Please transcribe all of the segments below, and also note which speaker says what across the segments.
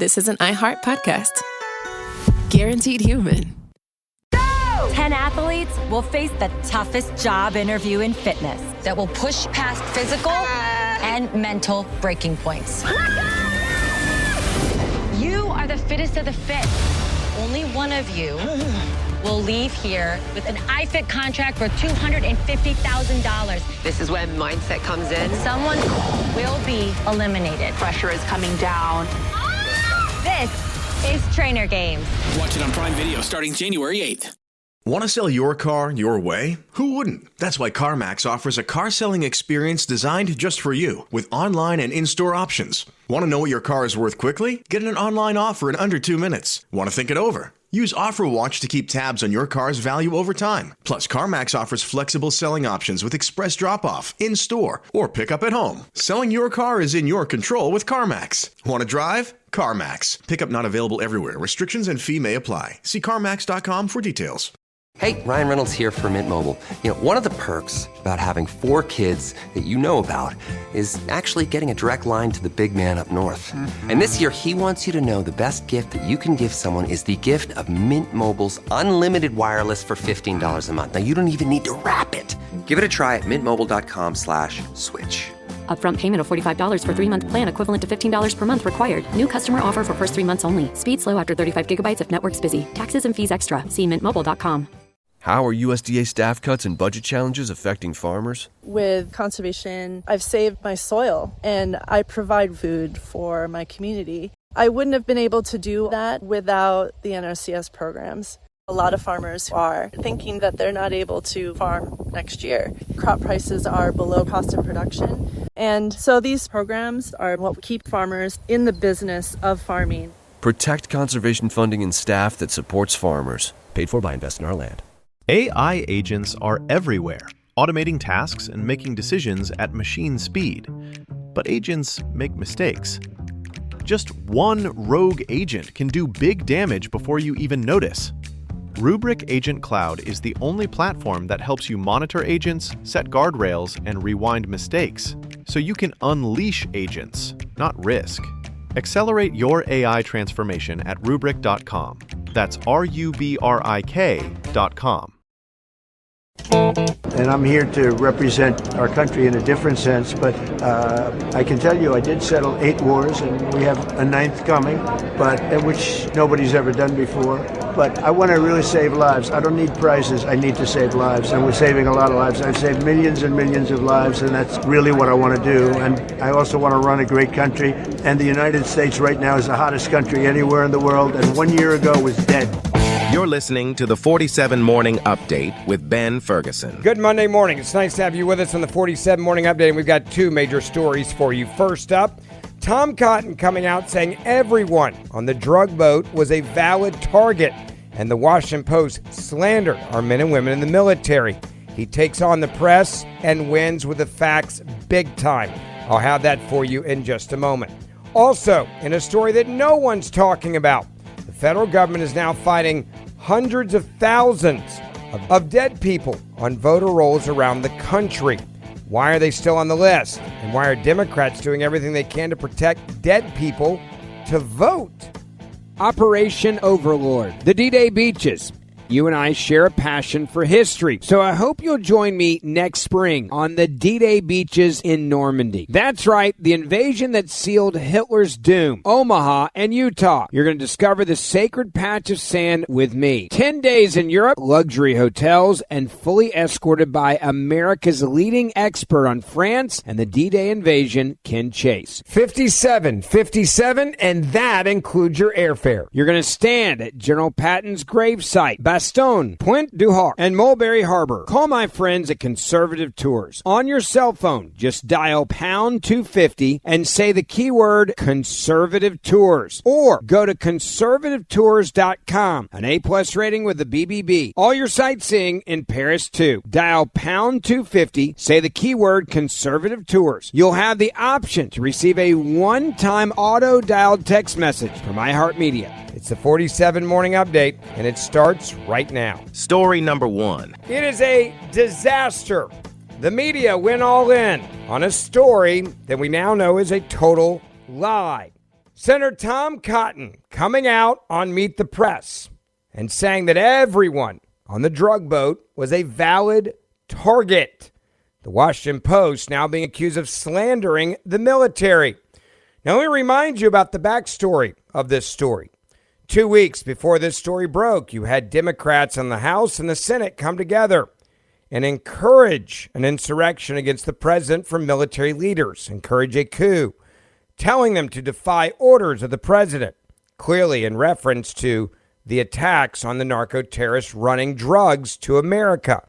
Speaker 1: this is an iHeart podcast. Guaranteed human.
Speaker 2: 10 athletes will face the toughest job interview in fitness that will push past physical and mental breaking points. You are the fittest of the fit. Only one of you will leave here with an iFit contract for $250,000.
Speaker 3: This is when mindset comes in.
Speaker 2: Someone will be eliminated.
Speaker 3: Pressure is coming down.
Speaker 2: This is Trainer Games.
Speaker 4: Watch it on Prime Video starting January 8th.
Speaker 5: Want to sell your car your way? Who wouldn't? That's why CarMax offers a car selling experience designed just for you, with online and in-store options. Want to know what your car is worth quickly? Get an online offer in under 2 minutes. Want to think it over? Use OfferWatch to keep tabs on your car's value over time. Plus, CarMax offers flexible selling options with express drop-off, in-store, or pick-up at home. Selling your car is in your control with CarMax. Want to drive? CarMax. Pickup not available everywhere. Restrictions and fee may apply. See CarMax.com for details.
Speaker 6: Hey, Ryan Reynolds here from Mint Mobile. You know, one of the perks about having 4 kids that you know about is actually getting a direct line to the big man up north. And this year, he wants you to know the best gift that you can give someone is the gift of Mint Mobile's unlimited wireless for $15 a month. Now, you don't even need to wrap it. Give it a try at mintmobile.com/switch.
Speaker 7: Upfront payment of $45 for 3-month plan equivalent to $15 per month required. New customer offer for first 3 months only. Speed slow after 35 gigabytes if network's busy. Taxes and fees extra. See mintmobile.com.
Speaker 8: How are USDA staff cuts and budget challenges affecting farmers?
Speaker 9: With conservation, I've saved my soil and I provide food for my community. I wouldn't have been able to do that without the NRCS programs. A lot of farmers are thinking that they're not able to farm next year. Crop prices are below cost of production. And so these programs are what keep farmers in the business of farming.
Speaker 8: Protect conservation funding and staff that supports farmers. Paid for by Invest in Our Land.
Speaker 10: AI agents are everywhere, automating tasks and making decisions at machine speed. But agents make mistakes. Just one rogue agent can do big damage before you even notice. Rubrik Agent Cloud is the only platform that helps you monitor agents, set guardrails, and rewind mistakes, so you can unleash agents, not risk. Accelerate your AI transformation at Rubrik.com. That's RUBRIK.com.
Speaker 11: And I'm here to represent our country in a different sense, but I can tell you I did settle 8 wars, and we have a 9th coming, but which nobody's ever done before. But I want to really save lives. I don't need prizes. I need to save lives, and we're saving a lot of lives. I've saved millions and millions of lives, and that's really what I want to do. And I also want to run a great country, and the United States right now is the hottest country anywhere in the world, and 1 year ago was dead.
Speaker 12: You're listening to the 47 Morning Update with Ben Ferguson.
Speaker 13: Good Monday morning. It's nice to have you with us on the 47 Morning Update, and we've got 2 major stories for you. First up, Tom Cotton coming out saying everyone on the drug boat was a valid target, and the Washington Post slandered our men and women in the military. He takes on the press and wins with the facts big time. I'll have that for you in just a moment. Also, in a story that no one's talking about, the federal government is now fighting hundreds of thousands of dead people on voter rolls around the country. Why are they still on the list? And why are Democrats doing everything they can to protect dead people to vote? Operation Overlord, the D-Day beaches. You and I share a passion for history, so I hope you'll join me next spring on the D-Day beaches in Normandy. That's right, the invasion that sealed Hitler's doom, Omaha and Utah. You're going to discover the sacred patch of sand with me. 10 days in Europe, luxury hotels, and fully escorted by America's leading expert on France and the D-Day invasion, Ken Chase. 57, and that includes your airfare. You're going to stand at General Patton's gravesite, Bastogne, Pointe du Hoc, and Mulberry Harbor. Call my friends at Conservative Tours. On your cell phone, just dial pound 250 and say the keyword Conservative Tours. Or go to conservativetours.com. An A+ rating with the BBB. All your sightseeing in Paris too. Dial pound 250, say the keyword Conservative Tours. You'll have the option to receive a one-time auto-dialed text message from iHeartMedia. It's the 47 Morning Update, and it starts right now.
Speaker 12: Story number 1.
Speaker 13: It is a disaster. The media went all in on a story that we now know is a total lie. Senator Tom Cotton coming out on Meet the Press and saying that everyone on the drug boat was a valid target. The Washington Post now being accused of slandering the military. Now, let me remind you about the backstory of this story. 2 weeks before this story broke, you had Democrats in the House and the Senate come together and encourage an insurrection against the president from military leaders, encourage a coup, telling them to defy orders of the president, clearly in reference to the attacks on the narco terrorists running drugs to America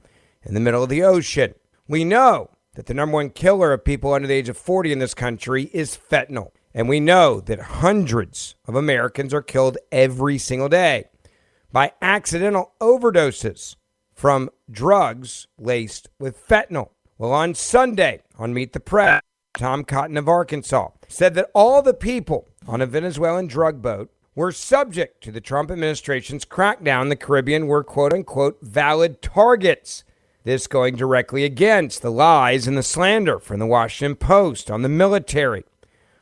Speaker 13: in the middle of the ocean. We know that the number one killer of people under the age of 40 in this country is fentanyl. And we know that hundreds of Americans are killed every single day by accidental overdoses from drugs laced with fentanyl. Well, on Sunday on Meet the Press, Tom Cotton of Arkansas said that all the people on a Venezuelan drug boat were subject to the Trump administration's crackdown in the Caribbean were, quote unquote, valid targets. This going directly against the lies and the slander from the Washington Post on the military.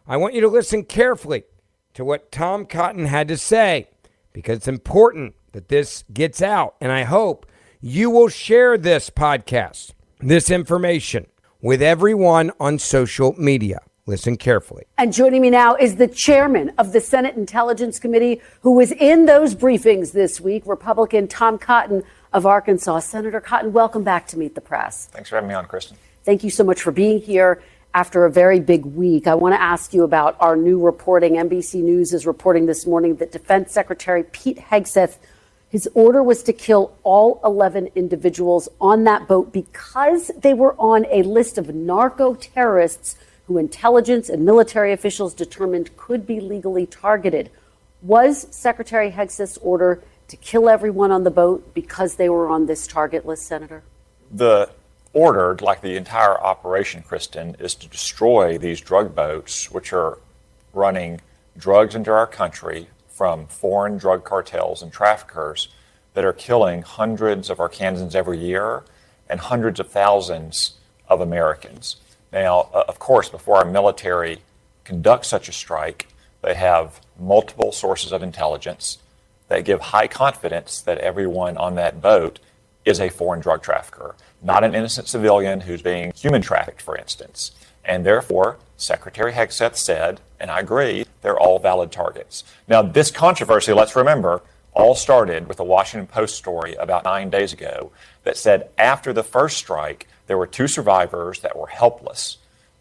Speaker 13: I want you to listen carefully to what Tom Cotton had to say, because it's important that this gets out. And I hope you will share this podcast, this information, with everyone on social media. Listen carefully.
Speaker 14: And joining me now is the chairman of the Senate Intelligence Committee, who was in those briefings this week, Republican Tom Cotton of Arkansas. Senator Cotton, welcome back to Meet the Press.
Speaker 15: Thanks for having me on, Kristen.
Speaker 14: Thank you so much for being here after a very big week. I want to ask you about our new reporting. NBC News is reporting this morning that Defense Secretary Pete Hegseth, his order was to kill all 11 individuals on that boat because they were on a list of narco terrorists who intelligence and military officials determined could be legally targeted. Was Secretary Hegseth's order to kill everyone on the boat because they were on this target list, Senator?
Speaker 15: The order, like the entire operation, Kristen, is to destroy these drug boats, which are running drugs into our country from foreign drug cartels and traffickers that are killing hundreds of Arkansans every year and hundreds of thousands of Americans. Now, of course, before our military conducts such a strike, they have multiple sources of intelligence that give high confidence that everyone on that boat is a foreign drug trafficker, not an innocent civilian who's being human trafficked, for instance. And therefore, Secretary Hegseth said, and I agree, they're all valid targets. Now, this controversy, let's remember, all started with a Washington Post story about 9 days ago that said after the first strike, there were 2 survivors that were helpless,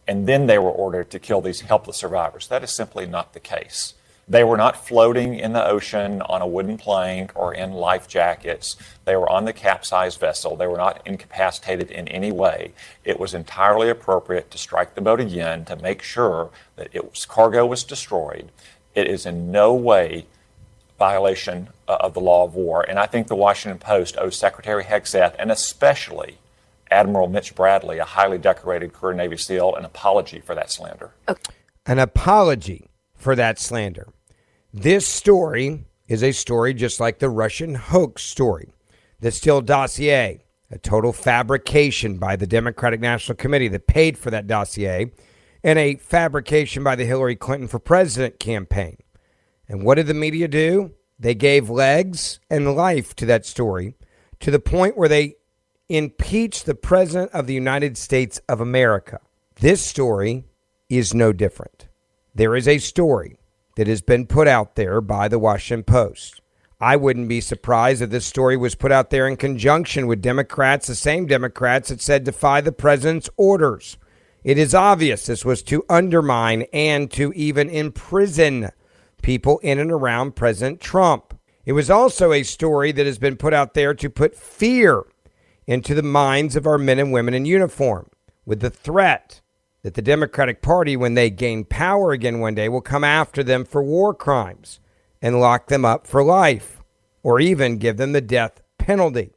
Speaker 15: and then they were ordered to kill these helpless survivors. That is simply not the case. They were not floating in the ocean on a wooden plank or in life jackets. They were on the capsized vessel. They were not incapacitated in any way. It was entirely appropriate to strike the boat again to make sure that its cargo was destroyed. It is in no way violation of the law of war. And I think the Washington Post owes Secretary Hegseth, and especially Admiral Mitch Bradley, a highly decorated career Navy SEAL, an apology for that slander.
Speaker 13: An apology for that slander. This story is a story just like the Russian hoax story. The Steele dossier, a total fabrication by the Democratic National Committee that paid for that dossier, and a fabrication by the Hillary Clinton for President campaign. And what did the media do? They gave legs and life to that story to the point where they impeached the President of the United States of America. This story is no different. There is a story that has been put out there by the Washington Post. I wouldn't be surprised if this story was put out there in conjunction with Democrats, the same Democrats that said defy the president's orders. It is obvious this was to undermine and to even imprison people in and around President Trump. It was also a story that has been put out there to put fear into the minds of our men and women in uniform with the threat that the Democratic Party, when they gain power again one day, will come after them for war crimes and lock them up for life or even give them the death penalty.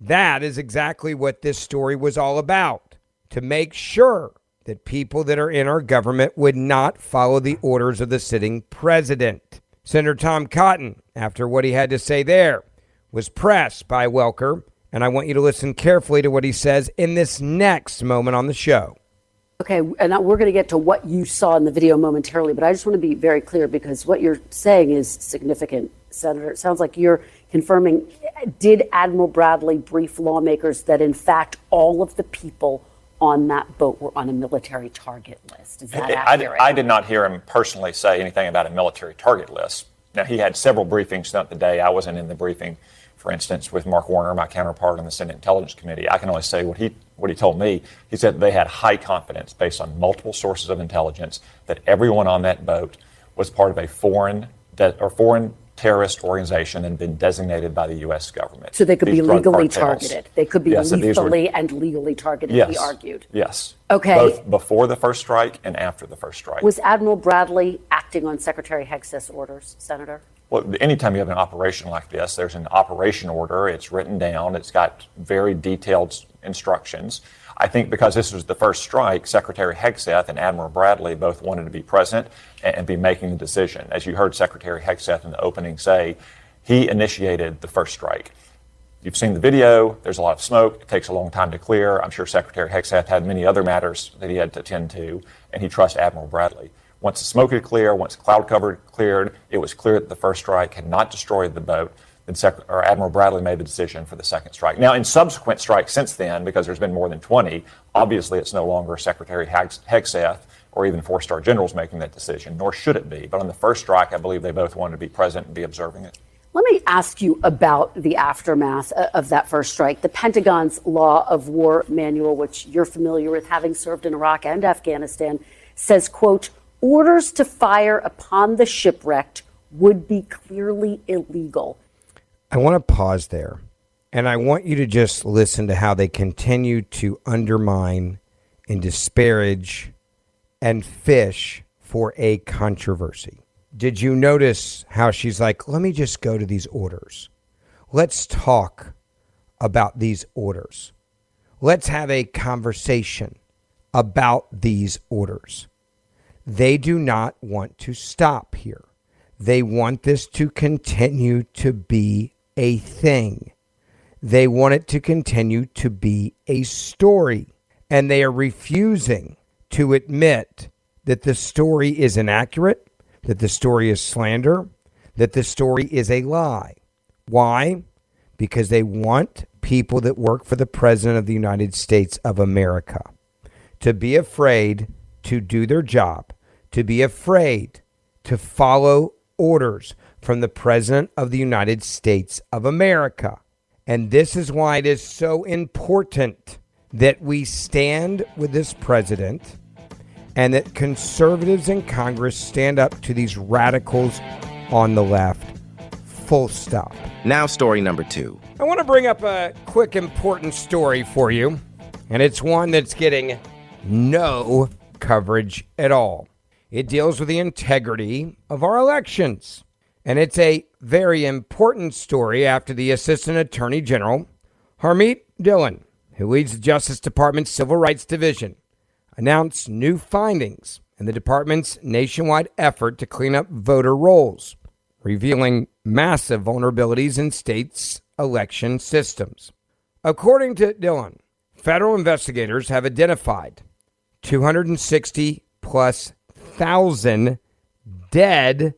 Speaker 13: That is exactly what this story was all about, to make sure that people that are in our government would not follow the orders of the sitting president. Senator Tom Cotton, after what he had to say there, was pressed by Welker, and I want you to listen carefully to what he says in this next moment on the show.
Speaker 14: Okay, and we're going to get to what you saw in the video momentarily, but I just want to be very clear because what you're saying is significant, Senator. It sounds like you're confirming, did Admiral Bradley brief lawmakers that, in fact, all of the people on that boat were on a military target list? Is that accurate?
Speaker 15: I did not hear him personally say anything about a military target list. Now, he had several briefings throughout the day. I wasn't in the briefing, for instance, with Mark Warner, my counterpart on the Senate Intelligence Committee. I can only say what he told me. He said they had high confidence based on multiple sources of intelligence that everyone on that boat was part of a foreign terrorist organization and been designated by the U.S. government.
Speaker 14: So they could be legally targeted. They could be lethally and legally targeted,
Speaker 15: yes,
Speaker 14: he argued.
Speaker 15: Yes.
Speaker 14: Okay.
Speaker 15: Both before the first strike and after the first strike.
Speaker 14: Was Admiral Bradley acting on Secretary Hegseth's orders, Senator?
Speaker 15: Well, anytime you have an operation like this, there's an operation order. It's written down. It's got very detailed instructions. I think because this was the first strike, Secretary Hegseth and Admiral Bradley both wanted to be present and be making the decision. As you heard Secretary Hegseth in the opening say, he initiated the first strike. You've seen the video. There's a lot of smoke. It takes a long time to clear. I'm sure Secretary Hegseth had many other matters that he had to attend to, and he trusts Admiral Bradley. Once the smoke had cleared, once cloud cover cleared, it was clear that the first strike had not destroyed the boat. Then Admiral Bradley made the decision for the second strike. Now, in subsequent strikes since then, because there's been more than 20, obviously it's no longer Secretary Hegseth or even four-star generals making that decision, nor should it be. But on the first strike, I believe they both wanted to be present and be observing it.
Speaker 14: Let me ask you about the aftermath of that first strike. The Pentagon's Law of War Manual, which you're familiar with, having served in Iraq and Afghanistan, says, quote, orders to fire upon the shipwrecked would be clearly illegal.
Speaker 13: I want to pause there, and I want you to just listen to how they continue to undermine and disparage and fish for a controversy. Did you notice how she's like, let me just go to these orders. Let's talk about these orders. Let's have a conversation about these orders. They do not want to stop here. They want this to continue to be a thing. They want it to continue to be a story. And they are refusing to admit that the story is inaccurate, that the story is slander, that the story is a lie. Why? Because they want people that work for the President of the United States of America to be afraid to do their job, to be afraid to follow orders from the President of the United States of America. And this is why it is so important that we stand with this president and that conservatives in Congress stand up to these radicals on the left. Full stop.
Speaker 12: Now, story number 2.
Speaker 13: I want to bring up a quick, important story for you, and it's one that's getting no coverage at all. It deals with the integrity of our elections. And it's a very important story after the Assistant Attorney General, Harmeet Dillon, who leads the Justice Department's Civil Rights Division, announced new findings in the department's nationwide effort to clean up voter rolls, revealing massive vulnerabilities in states' election systems. According to Dillon, federal investigators have identified 260+ thousand dead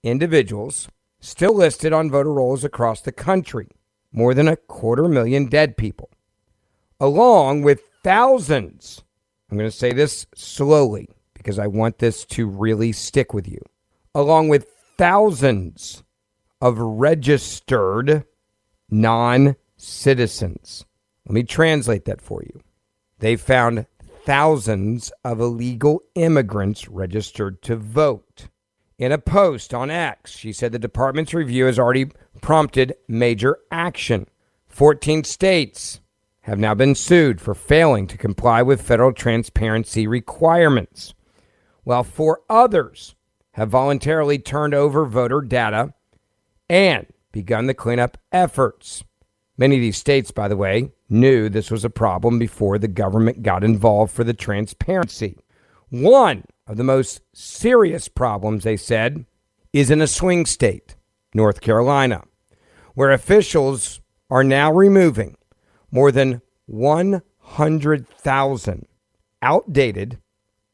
Speaker 13: individuals still listed on voter rolls across the country, more than 250,000 dead people, along with thousands. I'm going to say this slowly because I want this to really stick with you. Along with thousands of registered non-citizens. Let me translate that for you. They found thousands of illegal immigrants registered to vote. In a post on X, she said the department's review has already prompted major action. 14 states have now been sued for failing to comply with federal transparency requirements, while 4 others have voluntarily turned over voter data and begun the cleanup efforts. Many of these states, by the way, knew this was a problem before the government got involved for the transparency. One of the most serious problems, they said, is in a swing state, North Carolina, where officials are now removing more than 100,000 outdated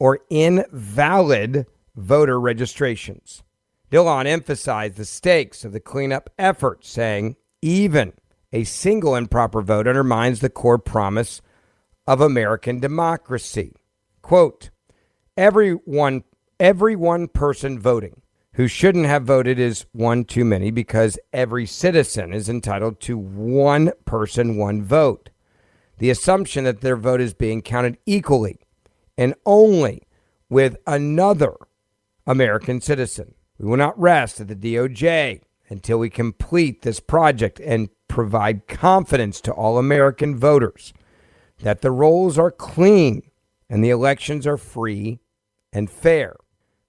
Speaker 13: or invalid voter registrations. Dillon emphasized the stakes of the cleanup effort, saying even a single improper vote undermines the core promise of American democracy. Quote, every one person voting who shouldn't have voted is one too many because every citizen is entitled to one person, one vote. The assumption that their vote is being counted equally and only with another American citizen. We will not rest at the DOJ until we complete this project and provide confidence to all American voters that the rolls are clean and the elections are free and fair.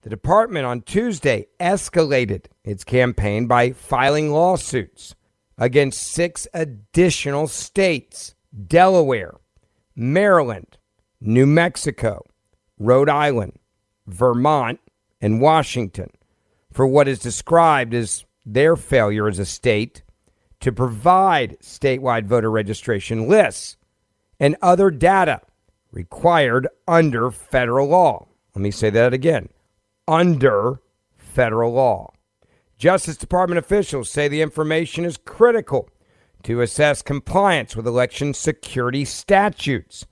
Speaker 13: The department on Tuesday escalated its campaign by filing lawsuits against 6 additional states: Delaware, Maryland, New Mexico, Rhode Island, Vermont, and Washington, for what is described as their failure as a state to provide statewide voter registration lists and other data required under federal law. Let me say that again. Under federal law. Justice Department officials say the information is critical to assess compliance with election security statutes.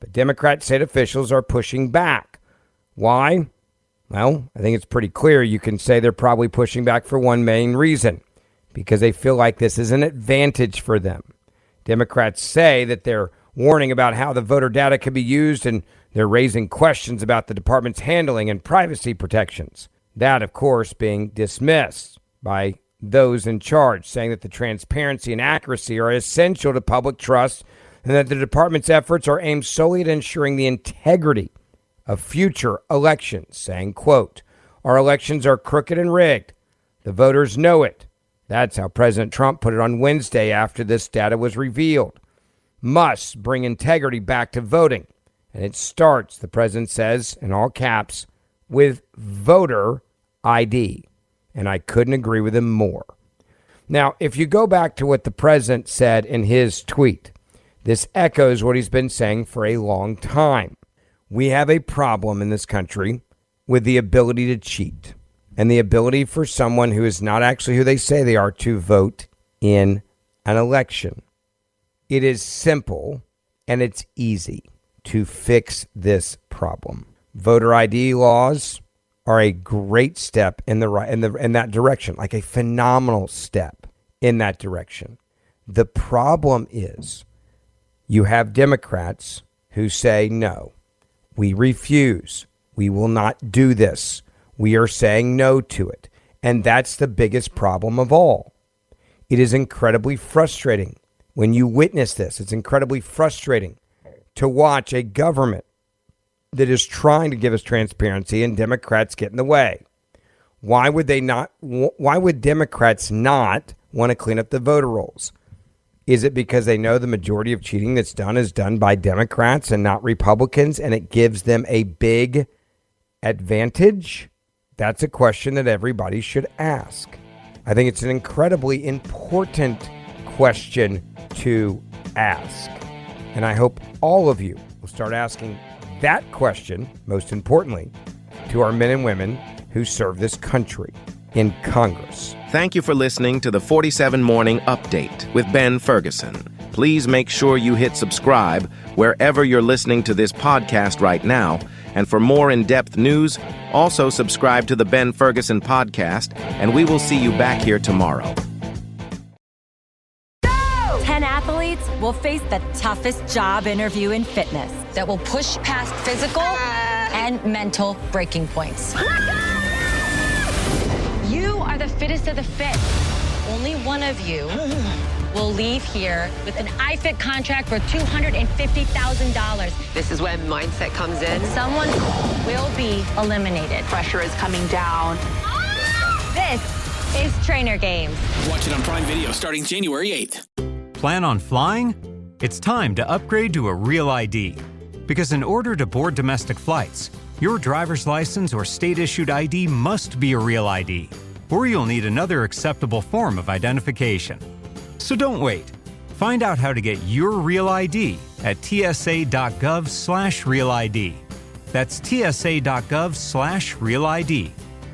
Speaker 13: But Democrat state officials are pushing back. Why? Well, I think it's pretty clear. You can say they're probably pushing back for one main reason, because they feel like this is an advantage for them. Democrats say that they're warning about how the voter data can be used, and they're raising questions about the department's handling and privacy protections. That, of course, being dismissed by those in charge, saying that the transparency and accuracy are essential to public trust and that the department's efforts are aimed solely at ensuring the integrity of future elections, saying, quote, our elections are crooked and rigged. The voters know it. That's how President Trump put it on Wednesday after this data was revealed. Must bring integrity back to voting. And it starts, the president says, in all caps, with voter ID. And I couldn't agree with him more. Now, if you go back to what the president said in his tweet, this echoes what he's been saying for a long time. We have a problem in this country with the ability to cheat and the ability for someone who is not actually who they say they are to vote in an election. It is simple and it's easy to fix this problem. Voter ID laws are a great step in that direction, like a phenomenal step in that direction. The problem is you have Democrats who say, no, we refuse. We will not do this. We are saying no to it. And that's the biggest problem of all. It is incredibly frustrating when you witness this. It's incredibly frustrating to watch a government that is trying to give us transparency and Democrats get in the way. Why would Democrats not want to clean up the voter rolls? Is it because they know the majority of cheating that's done is done by Democrats and not Republicans, and it gives them a big advantage? That's a question that everybody should ask. I think it's an incredibly important question to ask. And I hope all of you will start asking that question, most importantly, to our men and women who serve this country in Congress.
Speaker 12: Thank you for listening to the 47 Morning Update with Ben Ferguson. Please make sure you hit subscribe wherever you're listening to this podcast right now. And for more in-depth news, also subscribe to the Ben Ferguson Podcast, and we will see you back here tomorrow.
Speaker 2: 10 athletes will face the toughest job interview in fitness that will push past physical and mental breaking points. You are the fittest of the fit. Only one of you will leave here with an iFit contract for $250,000.
Speaker 3: This is when mindset comes in.
Speaker 2: Someone will be eliminated.
Speaker 3: Pressure is coming down.
Speaker 2: This is Trainer Games.
Speaker 4: Watch it on Prime Video starting January 8th.
Speaker 16: Plan on flying? It's time to upgrade to a Real ID. Because in order to board domestic flights, your driver's license or state-issued ID must be a Real ID, or you'll need another acceptable form of identification. So don't wait. Find out how to get your Real ID at tsa.gov/RealID. That's tsa.gov/RealID.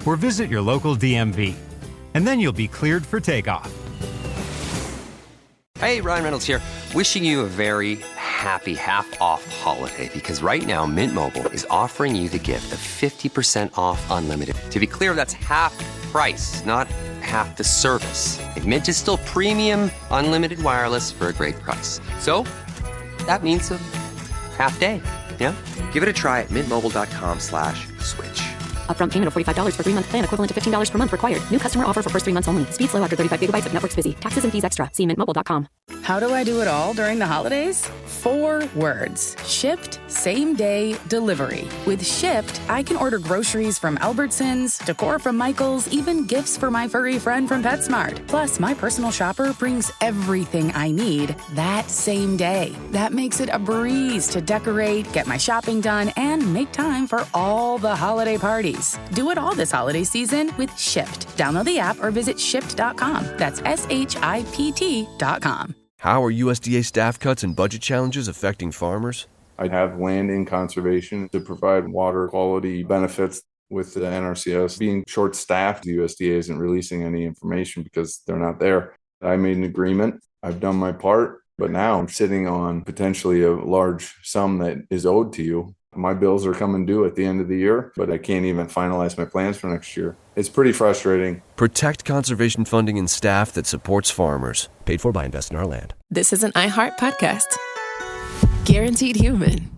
Speaker 16: Or visit your local DMV. And then you'll be cleared for takeoff.
Speaker 6: Hey, Ryan Reynolds here. Wishing you a very happy half-off holiday because right now Mint Mobile is offering you the gift of 50% off unlimited. To be clear, that's half price, not half the service. And Mint is still premium unlimited wireless for a great price. So that means a half day. Yeah? Give it a try at mintmobile.com/switch.
Speaker 7: Upfront payment of $45 for 3-month plan, equivalent to $15 per month required. New customer offer for first 3 months only. Speed slow after 35 gigabytes if network's busy. Taxes and fees extra. See mintmobile.com.
Speaker 1: How do I do it all during the holidays? 4 words. Shipped same-day delivery. With Shipped, I can order groceries from Albertsons, decor from Michael's, even gifts for my furry friend from PetSmart. Plus, my personal shopper brings everything I need that same day. That makes it a breeze to decorate, get my shopping done, and make time for all the holiday parties. Do it all this holiday season with Shipped. Download the app or visit shipped.com. That's SHIPT.com.
Speaker 8: How are USDA staff cuts and budget challenges affecting farmers?
Speaker 17: I have land in conservation to provide water quality benefits. With the NRCS being short-staffed, the USDA isn't releasing any information because they're not there. I made an agreement. I've done my part, but now I'm sitting on potentially a large sum that is owed to you. My bills are coming due at the end of the year, but I can't even finalize my plans for next year. It's pretty frustrating.
Speaker 8: Protect conservation funding and staff that supports farmers. Paid for by Invest in Our Land.
Speaker 1: This is an iHeart podcast. Guaranteed human.